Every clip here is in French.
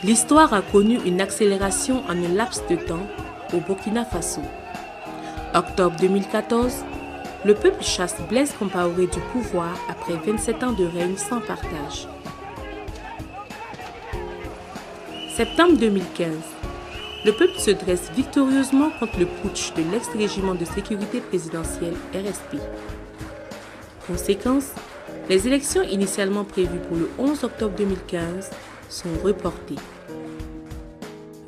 L'histoire a connu une accélération en un laps de temps au Burkina Faso. Octobre 2014, le peuple chasse Blaise Compaoré du pouvoir après 27 ans de règne sans partage. Septembre 2015, le peuple se dresse victorieusement contre le putsch de l'ex-régiment de sécurité présidentielle RSP. Conséquence, les élections initialement prévues pour le 11 octobre 2015 sont reportées.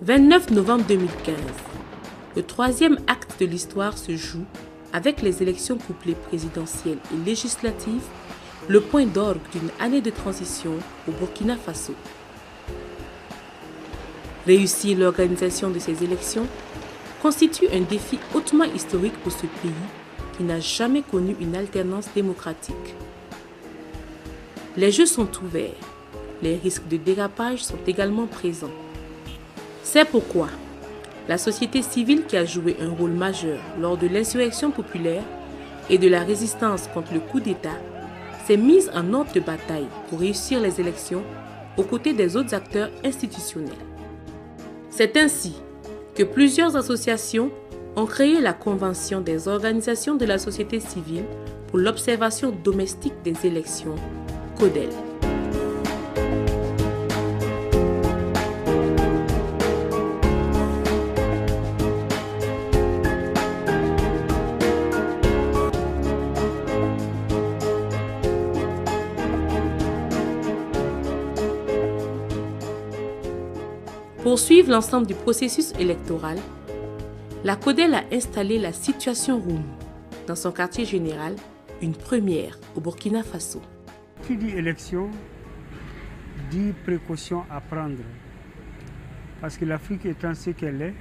29 novembre 2015, le troisième acte de l'histoire se joue avec les élections couplées présidentielles et législatives, le point d'orgue d'une année de transition au Burkina Faso. Réussir l'organisation de ces élections constitue un défi hautement historique pour ce pays qui n'a jamais connu une alternance démocratique. Les jeux sont ouverts, les risques de dérapage sont également présents. C'est pourquoi la société civile qui a joué un rôle majeur lors de l'insurrection populaire et de la résistance contre le coup d'État s'est mise en ordre de bataille pour réussir les élections aux côtés des autres acteurs institutionnels. C'est ainsi que plusieurs associations ont créé la Convention des organisations de la société civile pour l'observation domestique des élections, CODEL. Pour suivre l'ensemble du processus électoral, la CODEL a installé la Situation Room dans son quartier général, une première au Burkina Faso. Qui dit élection, dit précaution à prendre. Parce que l'Afrique étant ce qu'elle est,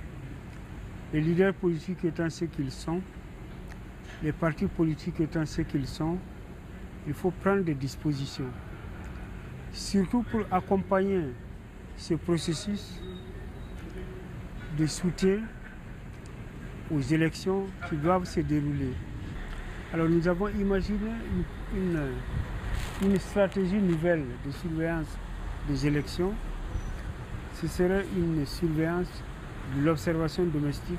les leaders politiques étant ce qu'ils sont, les partis politiques étant ce qu'ils sont, il faut prendre des dispositions. Surtout pour accompagner ce processus de soutien aux élections qui doivent se dérouler. Alors nous avons imaginé une stratégie nouvelle de surveillance des élections. Ce serait une surveillance de l'observation domestique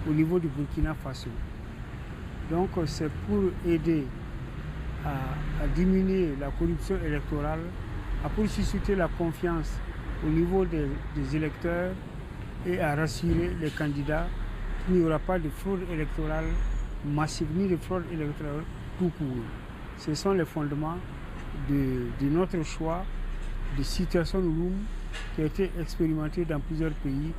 au niveau du Burkina Faso. Donc c'est pour aider à diminuer la corruption électorale, pour susciter la confiance au niveau des électeurs et à rassurer les candidats qu'il n'y aura pas de fraude électorale massive ni de fraude électorale tout court. Ce sont les fondements de notre choix de Situation Room qui a été expérimenté dans plusieurs pays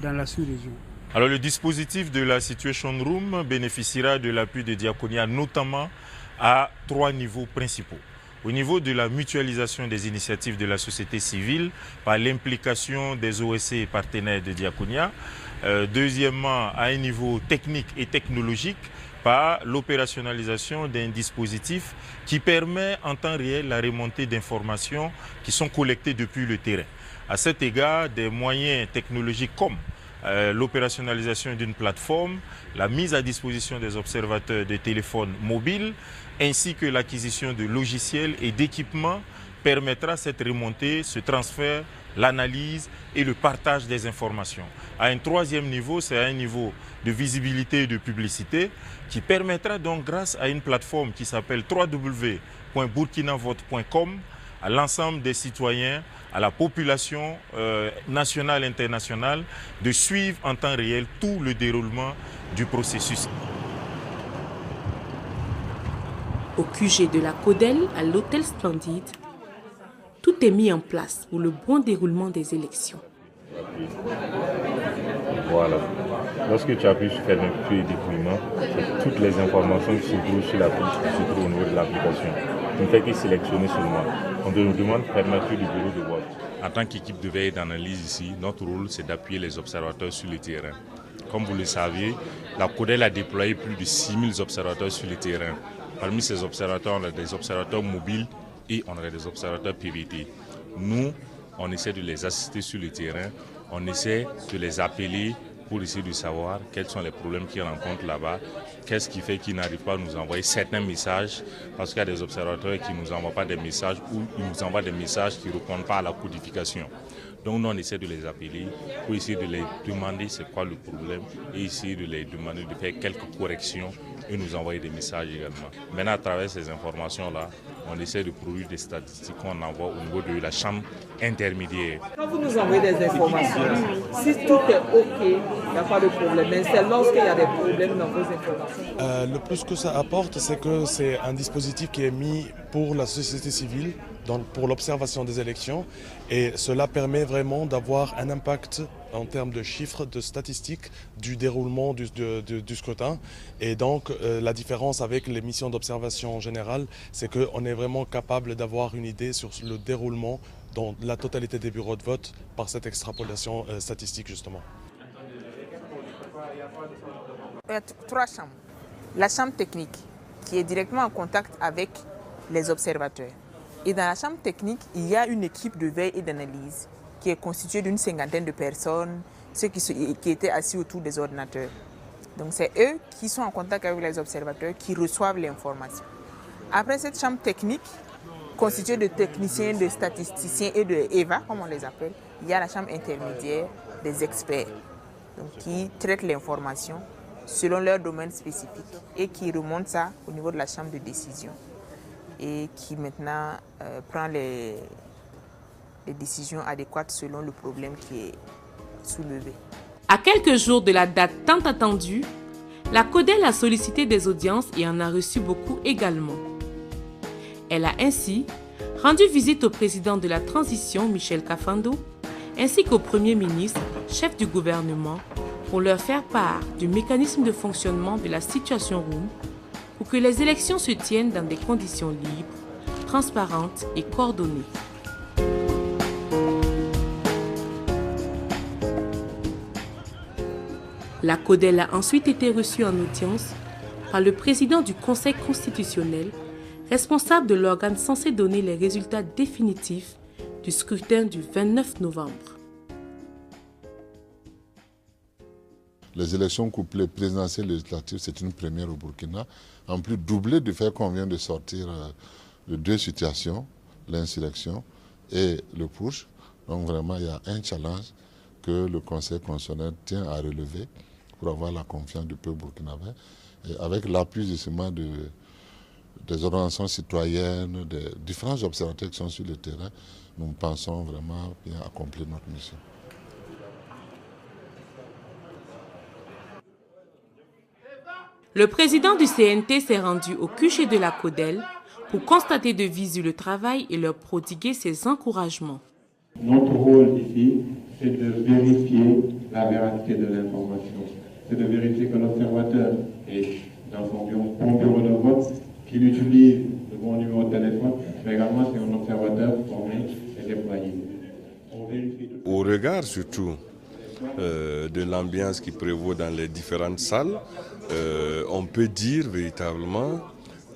dans la sous-région. Alors le dispositif de la Situation Room bénéficiera de l'appui de Diakonia, notamment à 3 niveaux principaux. Au niveau de la mutualisation des initiatives de la société civile par l'implication des OSC et partenaires de Diakonia. Deuxièmement, à un niveau technique et technologique par l'opérationnalisation d'un dispositif qui permet en temps réel la remontée d'informations qui sont collectées depuis le terrain. À cet égard, des moyens technologiques comme l'opérationnalisation d'une plateforme, la mise à disposition des observateurs de téléphones mobiles, ainsi que l'acquisition de logiciels et d'équipements permettra cette remontée, ce transfert, l'analyse et le partage des informations. À un troisième niveau, c'est un niveau de visibilité et de publicité qui permettra donc, grâce à une plateforme qui s'appelle www.burkinavote.com, à l'ensemble des citoyens, à la population nationale et internationale, de suivre en temps réel tout le déroulement du processus. Au QG de la CODEL, à l'hôtel Splendide, tout est mis en place pour le bon déroulement des élections. Voilà. Lorsque tu appuies sur fermeture et dépouillement, toutes les informations qui se trouvent sur la fiche se trouvent au niveau de l'application. Tu ne fais que sélectionner seulement. On te demande fermeture du bureau de vote. En tant qu'équipe de veille et d'analyse ici, notre rôle c'est d'appuyer les observateurs sur le terrain. Comme vous le savez, la CODEL a déployé plus de 6000 observateurs sur le terrain. Parmi ces observateurs, on a des observateurs mobiles et on a des observateurs PVT. Nous, on essaie de les assister sur le terrain, on essaie de les appeler pour essayer de savoir quels sont les problèmes qu'ils rencontrent là-bas, qu'est-ce qui fait qu'ils n'arrivent pas à nous envoyer certains messages, parce qu'il y a des observateurs qui ne nous envoient pas des messages ou ils nous envoient des messages qui ne répondent pas à la codification. Donc nous, on essaie de les appeler pour essayer de les demander c'est quoi le problème et essayer de les demander de faire quelques corrections et nous envoyer des messages également. Maintenant, à travers ces informations-là, on essaie de produire des statistiques qu'on envoie au niveau de la chambre intermédiaire. Quand vous nous envoyez des informations, si tout est OK, il n'y a pas de problème. Mais c'est lorsqu'il y a des problèmes dans vos informations. Le plus que ça apporte, c'est que c'est un dispositif qui est mis pour la société civile, donc pour l'observation des élections. Et cela permet vraiment d'avoir un impact en termes de chiffres, de statistiques du déroulement du scrutin. Et donc la différence avec les missions d'observation générale, c'est qu'on est vraiment capable d'avoir une idée sur le déroulement dans la totalité des bureaux de vote par cette extrapolation statistique justement. Il y a 3 chambres. La chambre technique qui est directement en contact avec les observateurs. Et dans la chambre technique, il y a une équipe de veille et d'analyse qui est constituée d'une 50aine de personnes, ceux qui étaient assis autour des ordinateurs. Donc c'est eux qui sont en contact avec les observateurs, qui reçoivent l'information. Après cette chambre technique, constituée de techniciens, de statisticiens et de EVA, comme on les appelle, il y a la chambre intermédiaire des experts donc, qui traitent l'information selon leur domaine spécifique et qui remontent ça au niveau de la chambre de décision et qui maintenant prend les décisions adéquates selon le problème qui est soulevé. À quelques jours de la date tant attendue, la CODEL a sollicité des audiences et en a reçu beaucoup également. Elle a ainsi rendu visite au président de la transition, Michel Kafando, ainsi qu'au Premier ministre, chef du gouvernement, pour leur faire part du mécanisme de fonctionnement de la situation room pour que les élections se tiennent dans des conditions libres, transparentes et coordonnées. La CODEL a ensuite été reçue en audience par le président du Conseil constitutionnel, responsable de l'organe censé donner les résultats définitifs du scrutin du 29 novembre. Les élections couplées présidentielles et législatives, c'est une première au Burkina. En plus, doublé du fait qu'on vient de sortir de 2 situations, l'insurrection et le putsch. Donc vraiment, il y a un challenge que le Conseil constitutionnel tient à relever pour avoir la confiance du peuple burkinabé. Et avec l'appui justement des organisations citoyennes, des différents observateurs qui sont sur le terrain, nous pensons vraiment bien accomplir notre mission. Le président du CNT s'est rendu au QG de la CODEL pour constater de visu le travail et leur prodiguer ses encouragements. Notre rôle ici, c'est de vérifier la véracité de l'information. C'est de vérifier que l'observateur est dans son bon bureau de vote, qu'il utilise le bon numéro de téléphone, mais également c'est un observateur formé et déployé. Au regard surtout de l'ambiance qui prévaut dans les différentes salles, on peut dire véritablement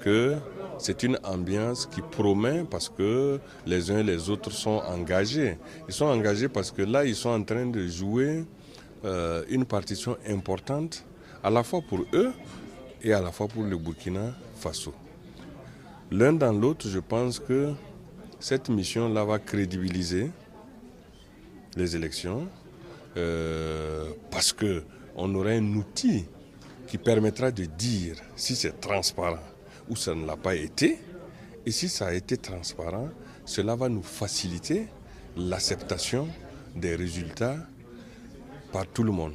que c'est une ambiance qui promet parce que les uns et les autres sont engagés. Ils sont engagés parce que là, ils sont en train de jouer une partition importante, à la fois pour eux et à la fois pour le Burkina Faso. L'un dans l'autre, je pense que cette mission-là va crédibiliser les élections parce qu'on aura un outil qui permettra de dire si c'est transparent ou ça ne l'a pas été. Et si ça a été transparent, cela va nous faciliter l'acceptation des résultats par tout le monde.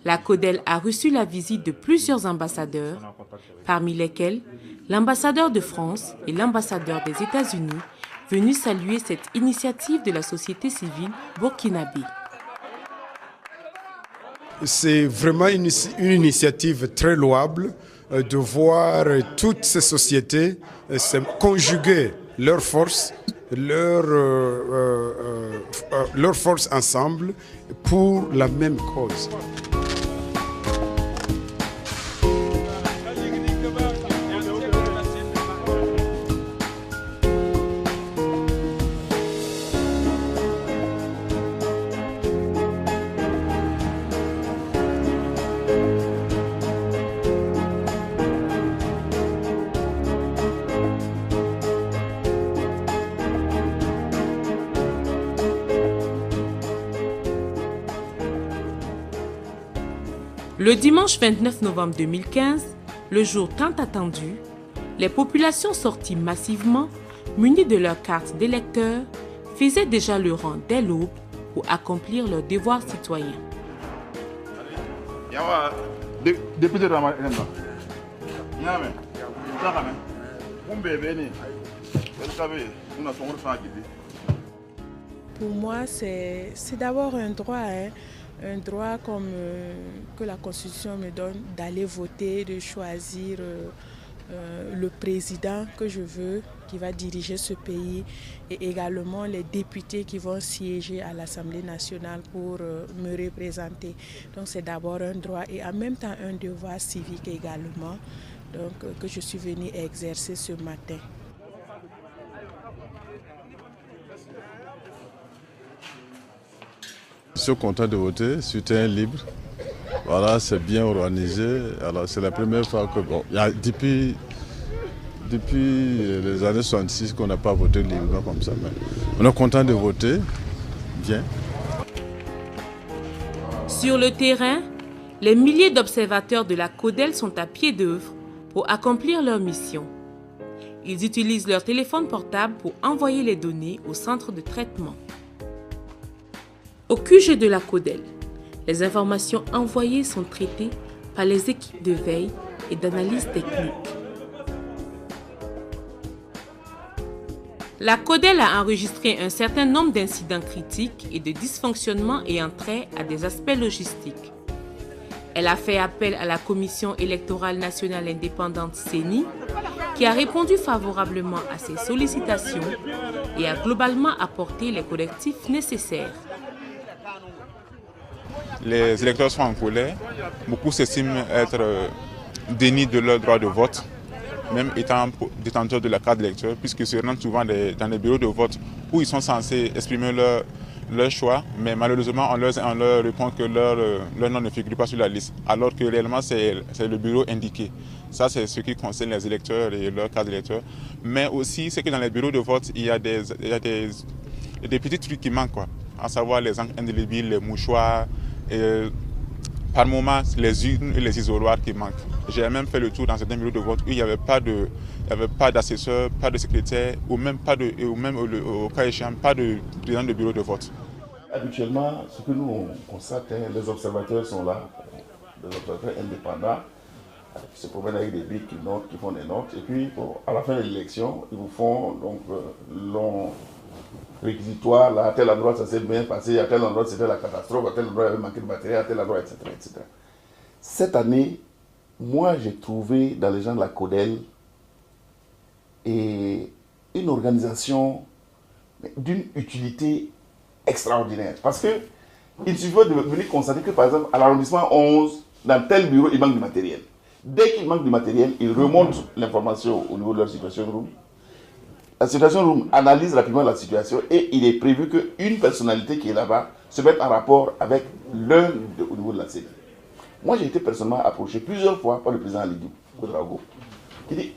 La CODEL a reçu la visite de plusieurs ambassadeurs, parmi lesquels l'ambassadeur de France et l'ambassadeur des États-Unis, venus saluer cette initiative de la société civile burkinabé. C'est vraiment une initiative très louable de voir toutes ces sociétés conjuguer leurs forces ensemble pour la même cause. Le dimanche 29 novembre 2015, le jour tant attendu, les populations sorties massivement, munies de leurs cartes d'électeurs, faisaient déjà le rang dès l'aube pour accomplir leurs devoirs citoyens. Pour moi, c'est d'abord un droit, un droit comme que la Constitution me donne d'aller voter, de choisir le président que je veux, qui va diriger ce pays, et également les députés qui vont siéger à l'Assemblée nationale pour me représenter. Donc c'est d'abord un droit et en même temps un devoir civique également, donc, que je suis venue exercer ce matin. Je suis content de voter, scrutin libre. Voilà, c'est bien organisé. Alors c'est la première fois que depuis les années 66 qu'on n'a pas voté librement comme ça. Mais on est content de voter. Bien. Sur le terrain, les milliers d'observateurs de la CODEL sont à pied d'œuvre pour accomplir leur mission. Ils utilisent leur téléphone portable pour envoyer les données au centre de traitement. Au QG de la CODEL, les informations envoyées sont traitées par les équipes de veille et d'analyse technique. La CODEL a enregistré un certain nombre d'incidents critiques et de dysfonctionnements ayant trait à des aspects logistiques. Elle a fait appel à la Commission électorale nationale indépendante CENI, qui a répondu favorablement à ses sollicitations et a globalement apporté les correctifs nécessaires. Les électeurs sont en colère. Beaucoup s'estiment être dénis de leur droit de vote, même étant détenteurs de la carte d'électeur, puisqu'ils se rendent souvent dans les bureaux de vote où ils sont censés exprimer leur choix, mais malheureusement on leur répond que leur nom ne figure pas sur la liste, alors que réellement c'est le bureau indiqué. Ça c'est ce qui concerne les électeurs et leur carte d'électeur. Mais aussi c'est que dans les bureaux de vote il y a des petits trucs qui manquent, quoi. À savoir les encres indélébiles, les mouchoirs, et par moments les urnes et les isoloirs qui manquent. J'ai même fait le tour dans certains bureaux de vote où il n'y avait pas d'assesseur, pas de secrétaire, ou même au cas échéant, pas de président de bureau de vote. Habituellement, ce que nous on constate, les observateurs sont là, des observateurs indépendants, qui se promènent avec des briques qui notent, qui font des notes, et puis à la fin de l'élection, ils vous font donc long réquisitoire, là, à tel endroit ça s'est bien passé, à tel endroit c'était la catastrophe, à tel endroit il y avait manqué de matériel, à tel endroit, etc., etc. Cette année, moi j'ai trouvé dans les gens de la CODEL une organisation d'une utilité extraordinaire. Parce que il suffit de venir constater que par exemple à l'arrondissement 11, dans tel bureau il manque du matériel. Dès qu'il manque du matériel, ils remontent l'information au niveau de leur situation room. La situation room analyse rapidement la situation et il est prévu qu'une personnalité qui est là-bas se mette en rapport avec l'un au niveau de la CENI. Moi, j'ai été personnellement approché plusieurs fois par le président Alidou Ouedraogo, qui dit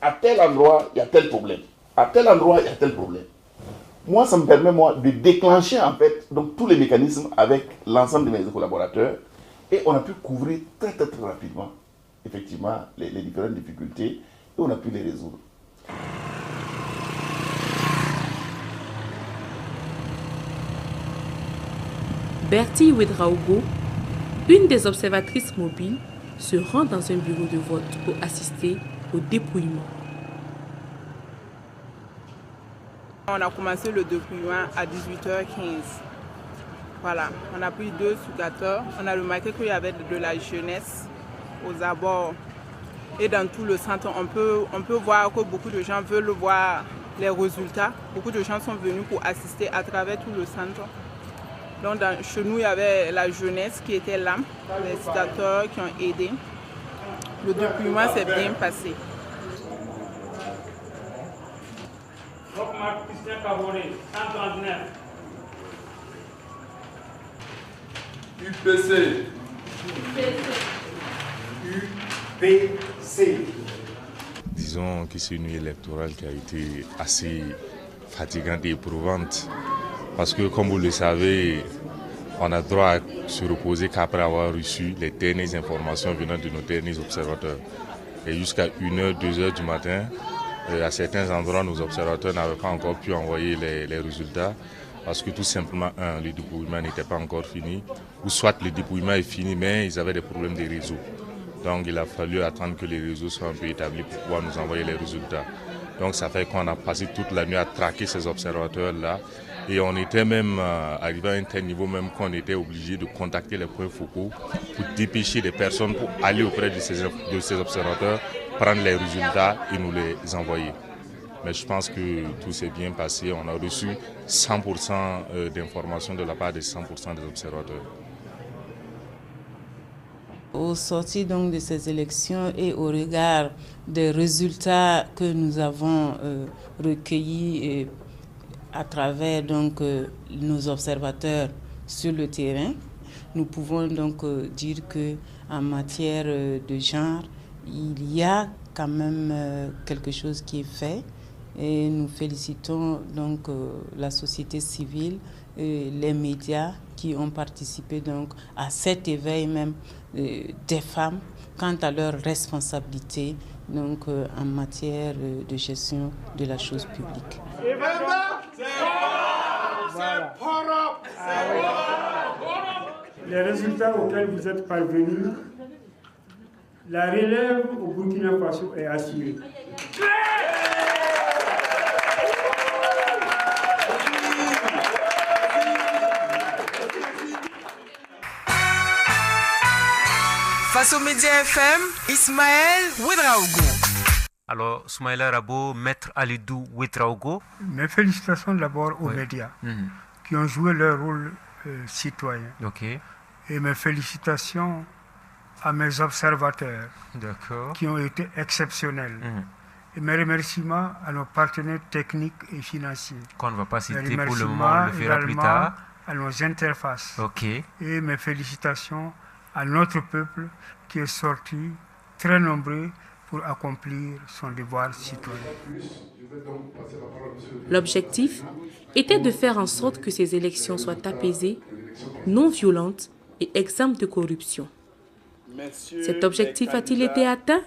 à tel endroit, il y a tel problème. À tel endroit, il y a tel problème. Moi, ça me permet de déclencher en fait donc, tous les mécanismes avec l'ensemble de mes collaborateurs et on a pu couvrir très rapidement effectivement les différentes difficultés et on a pu les résoudre. Bertie Ouedraogo, une des observatrices mobiles, se rend dans un bureau de vote pour assister au dépouillement. On a commencé le dépouillement à 18h15. Voilà, on a pris 2 scrutateurs. On a remarqué qu'il y avait de la jeunesse aux abords et dans tout le centre. On peut voir que beaucoup de gens veulent voir les résultats. Beaucoup de gens sont venus pour assister à travers tout le centre. Donc chez nous, il y avait la jeunesse qui était là, les scrutateurs qui ont aidé. Le dépouillement s'est bien passé. UPC. UPC. Disons que c'est une nuit électorale qui a été assez fatigante et éprouvante. Parce que comme vous le savez, on a droit à se reposer qu'après avoir reçu les dernières informations venant de nos derniers observateurs. Et jusqu'à 1h, 2h du matin, à certains endroits, nos observateurs n'avaient pas encore pu envoyer les résultats parce que tout simplement, le dépouillement n'était pas encore fini, ou soit le dépouillement est fini, mais ils avaient des problèmes de réseau. Donc il a fallu attendre que les réseaux soient un peu établis pour pouvoir nous envoyer les résultats. Donc ça fait qu'on a passé toute la nuit à traquer ces observateurs-là. Et on était même arrivé à un tel niveau même qu'on était obligé de contacter les points focaux pour dépêcher des personnes pour aller auprès de ces observateurs, prendre les résultats et nous les envoyer. Mais je pense que tout s'est bien passé. On a reçu 100% d'informations de la part de 100% des observateurs. Au sortir donc de ces élections et au regard des résultats que nous avons recueillis à travers donc, nos observateurs sur le terrain, nous pouvons donc dire qu'en matière de genre, il y a quand même quelque chose qui est fait et nous félicitons donc la société civile et les médias qui ont participé donc à cet éveil même des femmes quant à leurs responsabilités donc en matière de gestion de la chose publique. Les résultats auxquels vous êtes parvenus, la relève au Burkina Faso est assurée. Face aux médias FM, Ismaël Ouedraogo. Alors, Soumaïla Rabo, Maître Alidou Ouedraogo. Mes félicitations d'abord aux médias qui ont joué leur rôle citoyen. Et mes félicitations à mes observateurs qui ont été exceptionnels. Et mes remerciements à nos partenaires techniques et financiers. Qu'on ne va pas citer pour le moment, on le fera plus tard. À nos interfaces. Et mes félicitations à notre peuple qui est sorti très nombreux pour accomplir son devoir citoyen. L'objectif était de faire en sorte que ces élections soient apaisées, non violentes et exemptes de corruption. Cet objectif a-t-il été atteint?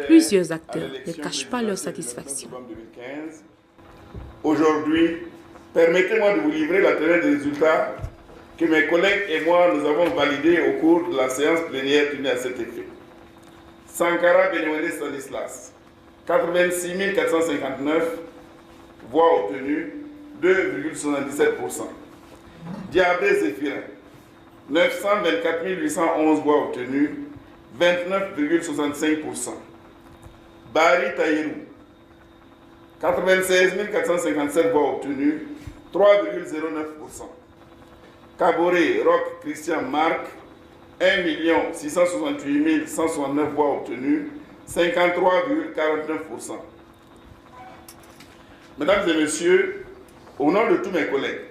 Plusieurs acteurs ne cachent pas leur satisfaction. Aujourd'hui, permettez-moi de vous livrer la teneur des résultats que mes collègues et moi nous avons validés au cours de la séance plénière tenue à cet effet. Sankara Benouende Stanislas, 86 459 voix obtenues, 2,77%. Diabré Zéphirin, 924 811 voix obtenues, 29,65%. Bari Taïrou, 96 457 voix obtenues, 3,09%. Caboret Roch Christian Marc, 1 668 169 voix obtenues, 53,49%. Mesdames et messieurs, au nom de tous mes collègues,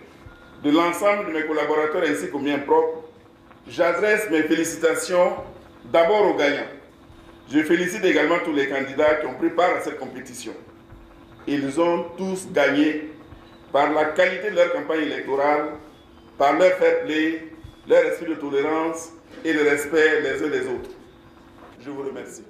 de l'ensemble de mes collaborateurs ainsi qu'aux miens propres, j'adresse mes félicitations d'abord aux gagnants. Je félicite également tous les candidats qui ont pris part à cette compétition. Ils ont tous gagné par la qualité de leur campagne électorale, par leur fair play, leur esprit de tolérance et le respect les uns des autres. Je vous remercie.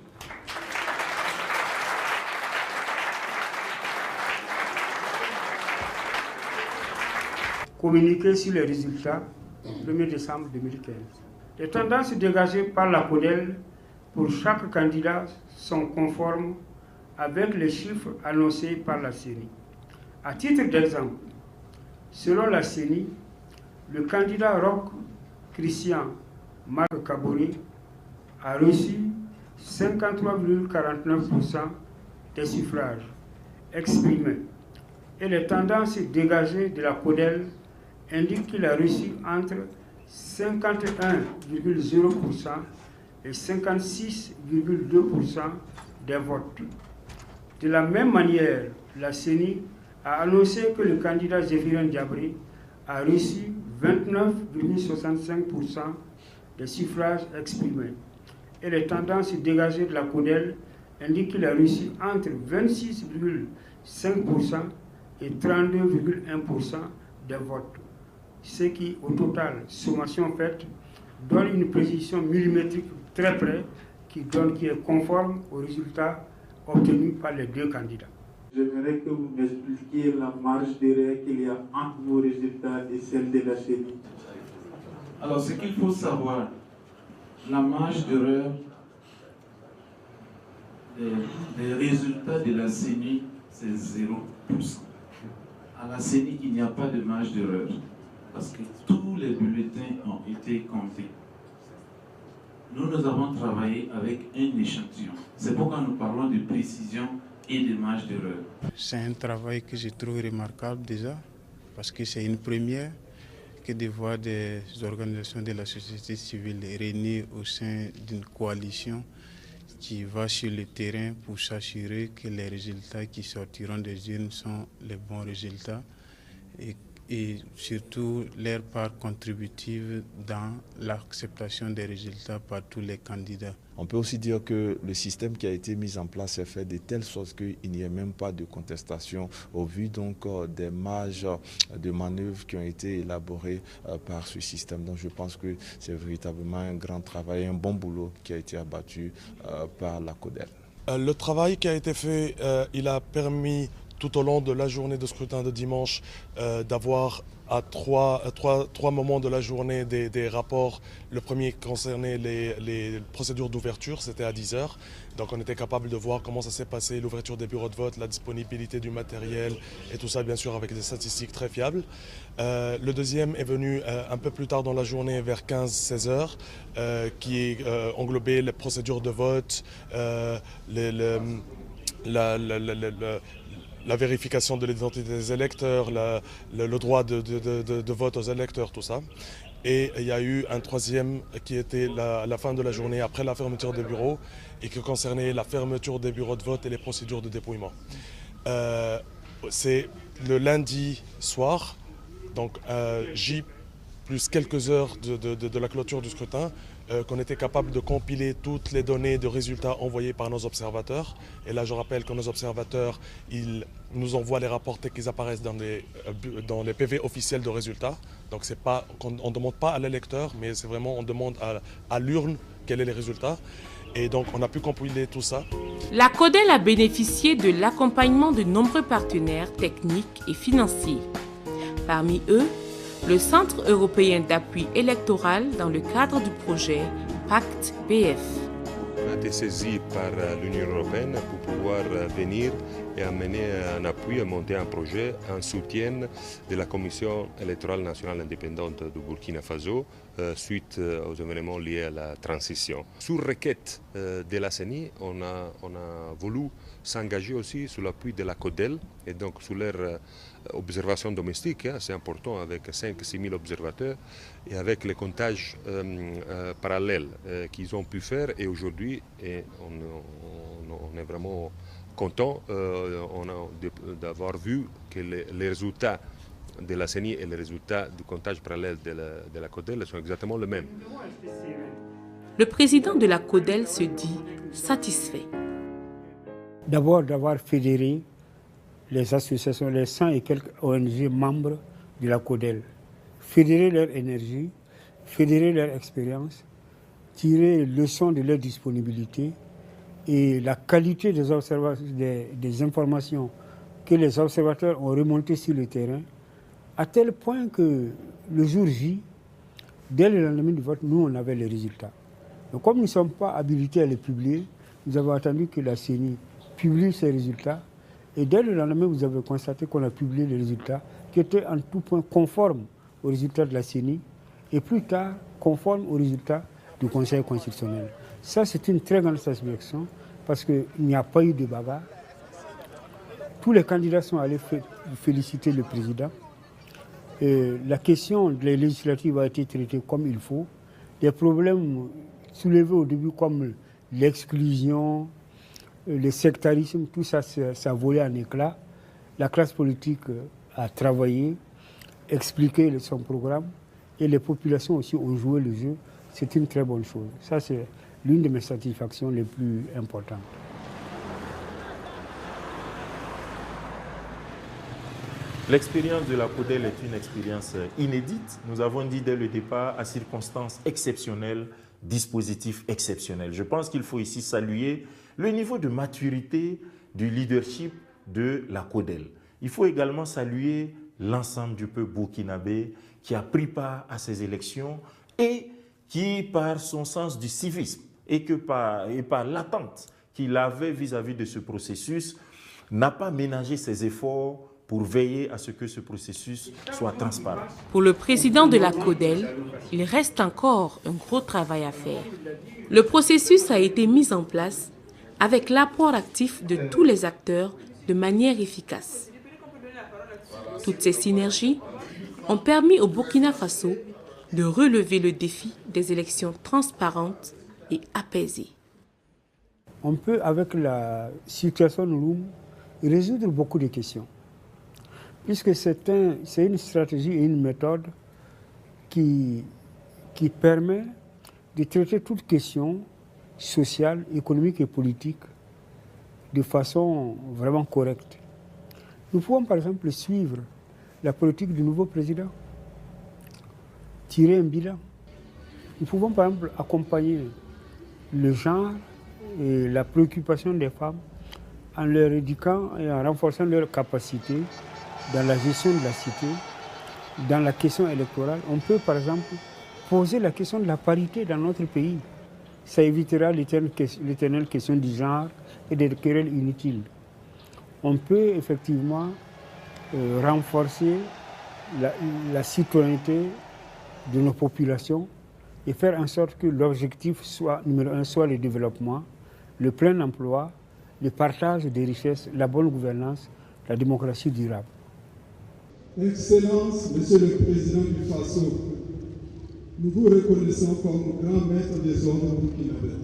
Communiqué sur les résultats 1er décembre 2015. Les tendances dégagées par la CODEL pour chaque candidat sont conformes avec les chiffres annoncés par la CENI. À titre d'exemple, selon la CENI, le candidat Roch Christian Marc Caboret a reçu 53,49% des suffrages exprimés et les tendances dégagées de la CODEL indiquent qu'il a reçu entre 51,0% et 56,2% des votes. De la même manière, la CENI a annoncé que le candidat Zéphirin Diabré a reçu 29,65% des suffrages exprimés. Et les tendances dégagées de la CODEL indiquent qu'il a reçu entre 26,5% et 32,1% des votes. ce qui, au total, sommation faite, donne une précision millimétrique très près qui est conforme aux résultats obtenus par les deux candidats. J'aimerais que vous m'expliquiez la marge d'erreur qu'il y a entre vos résultats et celle de la CENI. Alors, ce qu'il faut savoir, la marge d'erreur des résultats de la CENI, c'est 0%. À la CENI, il n'y a pas de marge d'erreur, parce que tous les bulletins ont été comptés. Nous avons travaillé avec un échantillon. C'est pourquoi nous parlons de précision et de marge d'erreur. C'est un travail que je trouve remarquable déjà, parce que c'est une première que de voir des organisations de la société civile réunies au sein d'une coalition qui va sur le terrain pour s'assurer que les résultats qui sortiront des urnes sont les bons résultats et surtout leur part contributive dans l'acceptation des résultats par tous les candidats. On peut aussi dire que le système qui a été mis en place est fait de telle sorte qu'il n'y ait même pas de contestation au vu donc des marges de manœuvre qui ont été élaborées par ce système. Donc je pense que c'est véritablement un grand travail, un bon boulot qui a été abattu par la CODEL. Le travail qui a été fait, il a permis tout au long de la journée de scrutin de dimanche d'avoir à trois moments de la journée des rapports. Le premier concernait les procédures d'ouverture, c'était à 10h. Donc on était capable de voir comment ça s'est passé, l'ouverture des bureaux de vote, la disponibilité du matériel et tout ça bien sûr avec des statistiques très fiables. Le deuxième est venu un peu plus tard dans la journée vers 15-16 heures qui englobait les procédures de vote, la vérification de l'identité des électeurs, le droit de vote aux électeurs, tout ça. Et il y a eu un troisième qui était la fin de la journée après la fermeture des bureaux et qui concernait la fermeture des bureaux de vote et les procédures de dépouillement. C'est le lundi soir, donc J plus quelques heures de la clôture du scrutin, qu'on était capable de compiler toutes les données de résultats envoyés par nos observateurs. Et là, je rappelle que nos observateurs, ils nous envoient les rapports dès qu'ils apparaissent dans les PV officiels de résultats. Donc on ne demande pas à l'électeur, mais c'est vraiment on demande à l'urne quels sont les résultats. Et donc on a pu compiler tout ça. La CODEL a bénéficié de l'accompagnement de nombreux partenaires techniques et financiers. Parmi eux, le Centre européen d'appui électoral dans le cadre du projet Pacte BF. On a été saisi par l'Union européenne pour pouvoir venir et amener un appui, à monter un projet en soutien de la Commission électorale nationale indépendante du Burkina Faso suite aux événements liés à la transition. Sur requête de la CENI, on a voulu s'engager aussi sous l'appui de la CODEL et donc sous leur observation domestique, c'est important avec 5-6 000 observateurs et avec les comptages parallèles qu'ils ont pu faire et aujourd'hui on est vraiment content d'avoir vu que les résultats de la CENI et les résultats du comptage parallèle de la CODEL sont exactement les mêmes. Le président de la CODEL se dit satisfait. D'abord d'avoir fédéré les associations, les 100 et quelques ONG membres de la CODEL, fédérer leur énergie, fédérer leur expérience, tirer leçon de leur disponibilité et la qualité des informations que les observateurs ont remontées sur le terrain, à tel point que le jour J, dès le lendemain du vote, nous on avait les résultats. Donc comme nous ne sommes pas habilités à les publier, nous avons attendu que la CENI publie ses résultats. Et dès le lendemain, vous avez constaté qu'on a publié les résultats qui étaient en tout point conformes aux résultats de la CENI et plus tard conformes aux résultats du Conseil constitutionnel. Ça, c'est une très grande satisfaction parce qu'il n'y a pas eu de bagarre. Tous les candidats sont allés féliciter le président. Et la question des législatives a été traitée comme il faut. Les problèmes soulevés au début comme l'exclusion, le sectarisme, tout ça, ça a volé en éclats. La classe politique a travaillé, expliqué son programme et les populations aussi ont joué le jeu. C'est une très bonne chose. Ça, c'est l'une de mes satisfactions les plus importantes. L'expérience de la CODEL est une expérience inédite. Nous avons dit dès le départ, à circonstances exceptionnelles, dispositif exceptionnel. Je pense qu'il faut ici saluer le niveau de maturité du leadership de la CODEL. Il faut également saluer l'ensemble du peuple burkinabé qui a pris part à ces élections et qui, par son sens du civisme et par l'attente qu'il avait vis-à-vis de ce processus, n'a pas ménagé ses efforts pour veiller à ce que ce processus soit transparent. Pour le président de la CODEL, il reste encore un gros travail à faire. Le processus a été mis en place avec l'apport actif de tous les acteurs de manière efficace. Toutes ces synergies ont permis au Burkina Faso de relever le défi des élections transparentes et apaisées. On peut, avec la situation Nouroum, résoudre beaucoup de questions. Puisque c'est une stratégie et une méthode qui permet de traiter toute question sociale, économique et politique de façon vraiment correcte. Nous pouvons par exemple suivre la politique du nouveau président, tirer un bilan. Nous pouvons par exemple accompagner le genre et la préoccupation des femmes en leur éduquant et en renforçant leurs capacités dans la gestion de la cité, dans la question électorale. On peut par exemple poser la question de la parité dans notre pays. Ça évitera l'éternelle question du genre et des querelles inutiles. On peut effectivement renforcer la citoyenneté de nos populations et faire en sorte que l'objectif soit, numéro 1, soit le développement, le plein emploi, le partage des richesses, la bonne gouvernance, la démocratie durable. Excellence, Monsieur le Président du Faso, nous vous reconnaissons comme grand maître des ordres burkinabés.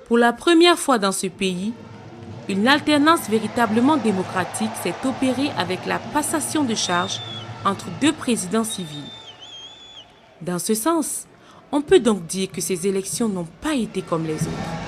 Pour la première fois dans ce pays, une alternance véritablement démocratique s'est opérée avec la passation de charges entre deux présidents civils. Dans ce sens, on peut donc dire que ces élections n'ont pas été comme les autres.